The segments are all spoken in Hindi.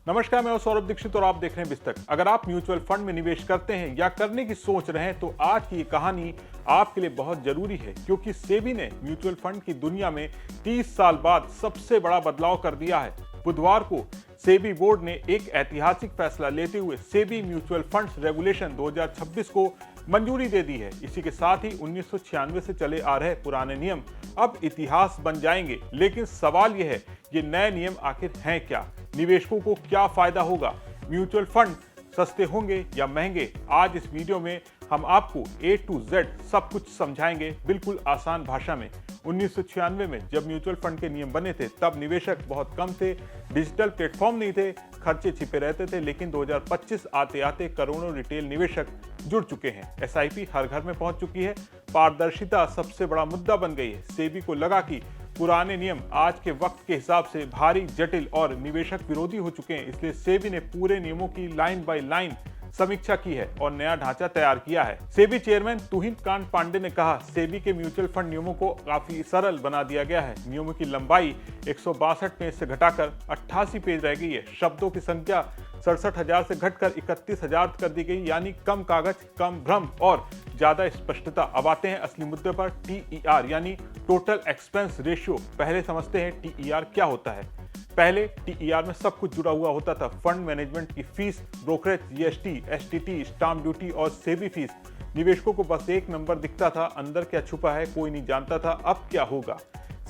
नमस्कार, मैं हूं सौरभ दीक्षित और आप देख रहे हैं बिस्तक। अगर आप म्यूचुअल फंड में निवेश करते हैं या करने की सोच रहे हैं तो आज की ये कहानी आपके लिए बहुत जरूरी है, क्योंकि सेबी ने म्यूचुअल फंड की दुनिया में 30 साल बाद सबसे बड़ा बदलाव कर दिया है। बुधवार को सेबी बोर्ड ने एक ऐतिहासिक फैसला लेते हुए सेबी म्यूचुअल फंड्स रेगुलेशन 2026 को मंजूरी दे दी है। इसी के साथ ही 1996 से चले आ रहे पुराने नियम अब इतिहास बन जाएंगे। लेकिन सवाल यह है, ये नए नियम आखिर हैं क्या? निवेशकों को क्या फायदा होगा? म्यूचुअल फंड सस्ते होंगे या महंगे? आज इस वीडियो में हम आपको A to Z सब कुछ समझाएंगे, बिल्कुल आसान भाषा में। 1996 में जब म्यूचुअल फंड के नियम बने थे तब निवेशक बहुत कम थे, डिजिटल प्लेटफॉर्म नहीं थे, खर्चे छिपे रहते थे। लेकिन 2025 आते आते करोड़ों रिटेल निवेशक जुड़ चुके हैं। SIP हर घर में पहुंच चुकी है। पारदर्शिता सबसे बड़ा मुद्दा बन गई है। सेबी को लगा कि पुराने नियम आज के वक्त के हिसाब से भारी, जटिल और निवेशक विरोधी हो चुके हैं। इसलिए सेबी ने पूरे नियमों की लाइन बाय लाइन समीक्षा की है और नया ढांचा तैयार किया है। सेबी चेयरमैन तुहिन कांत पांडे ने कहा, सेबी के म्यूचुअल फंड नियमों को काफी सरल बना दिया गया है। नियमों की लंबाई 162 पेज से घटाकर 88 पेज रह गई है। शब्दों की संख्या 67,000 से घटकर 31,000 कर दी गई, यानी कम कागज, कम भ्रम और ज्यादा स्पष्टता। अब आते हैं असली मुद्दे पर, TER यानी टोटल एक्सपेंस रेशियो। पहले समझते हैं TER क्या होता है। पहले TER में सब कुछ जुड़ा हुआ होता था। फंड मैनेजमेंट की fees, brokerage, GST, STT, stamp duty और सेबी फीस। निवेशकों को बस एक नंबर दिखता था, अंदर क्या छुपा है कोई नहीं जानता था। अब क्या होगा?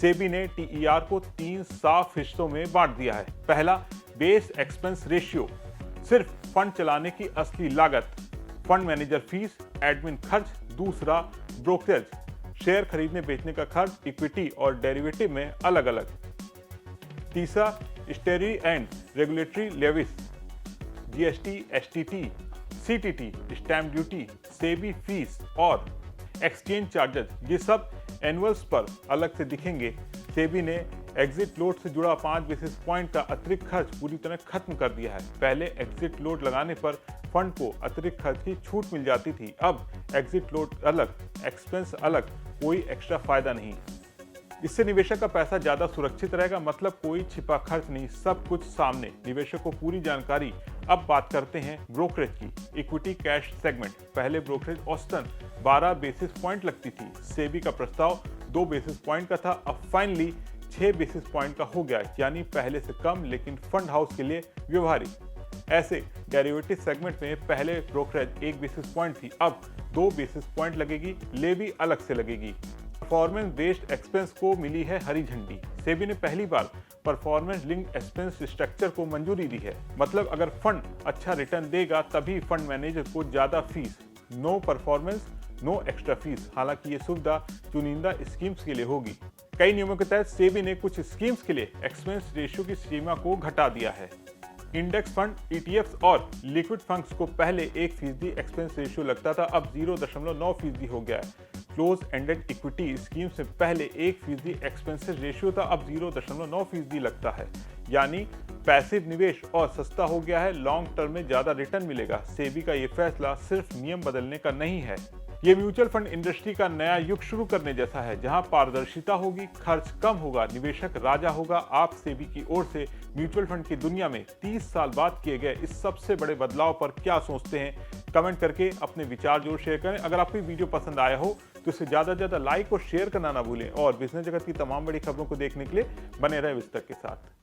सेबी ने TER को 3 साफ हिस्सों में बांट दिया है। पहला, बेस एक्सपेंस रेशियो, सिर्फ फंड चलाने की असली लागत, फंड मैनेजर फीस, एडमिन खर्च। दूसरा, ब्रोकरेज, शेयर खरीदने बेचने का खर्च, इक्विटी और डेरिवेटिव में अलग अलग। तीसरा, statutory and regulatory levies, GST, STT, CTT, stamp duty, SEBI fees और एक्सचेंज चार्जेस। ये सब एनुअल्स पर अलग से दिखेंगे। सेबी ने एग्जिट लोड से जुड़ा 5 बेसिस पॉइंट का अतिरिक्त खर्च पूरी तरह खत्म कर दिया है। पहले एग्जिट लोड लगाने पर फंड को अतिरिक्त खर्च की छूट मिल जाती थी। अब एग्जिट लोड अलग, एक्सपेंस अलग, कोई एक्स्ट्रा फायदा नहीं। इससे निवेशक का पैसा ज्यादा सुरक्षित रहेगा, मतलब कोई छिपा खर्च नहीं, सब कुछ सामने, निवेशक को पूरी जानकारी। अब बात करते हैं ब्रोकरेज की। Equity cash segment. पहले ब्रोकरेज औसतन 12 बेसिस पॉइंट लगती थी। सेबी का प्रस्ताव 2 बेसिस पॉइंट का था, अब फाइनली 6 बेसिस पॉइंट का हो गया, यानी पहले से कम, लेकिन फंड हाउस के लिए व्यवहारिक। ऐसे डेरिवेटिव सेगमेंट में पहले ब्रोकरेज 1 बेसिस पॉइंट थी, अब 2 बेसिस पॉइंट लगेगी, लेवी अलग से लगेगी। परफॉर्मेंस बेस्ड एक्सपेंस को मिली है हरी झंडी। सेबी ने पहली बार परफॉर्मेंस लिंक्ड एक्सपेंस स्ट्रक्चर को मंजूरी दी है। मतलब अगर फंड अच्छा रिटर्न देगा तभी फंड मैनेजर को ज्यादा fees. No performance, no extra fees. हालांकि ये सुविधा चुनिंदा स्कीम्स के लिए होगी। कई नियमों के तहत सेबी ने कुछ स्कीम्स के लिए एक्सपेंस रेशियो की सीमा को घटा दिया है। इंडेक्स फंड, ETFs और लिक्विड फंड्स को पहले 1% एक्सपेंस रेशियो लगता था, अब 0.9% हो गया है। क्लोज एंडेड इक्विटी स्कीम से पहले 1% एक्सपेंसेस रेशियो था, अब 0.9% लगता है। यानी पैसिव निवेश और सस्ता हो गया है, लॉन्ग टर्म में ज्यादा रिटर्न मिलेगा। सेबी का ये फैसला सिर्फ नियम बदलने का नहीं है, ये म्यूचुअल फंड इंडस्ट्री का नया युग शुरू करने जैसा है, जहां पारदर्शिता होगी, खर्च कम होगा, निवेशक राजा होगा। आप सेबी की ओर से म्यूचुअल फंड की दुनिया में 30 साल बाद किए गए इस सबसे बड़े बदलाव पर क्या सोचते हैं? कमेंट करके अपने विचार जरूर शेयर करें। अगर आपको वीडियो पसंद आया हो तो इसे ज्यादा से ज्यादा लाइक और शेयर करना ना भूलें, और बिजनेस जगत की तमाम बड़ी खबरों को देखने के लिए बने रहे बिस्तक के साथ।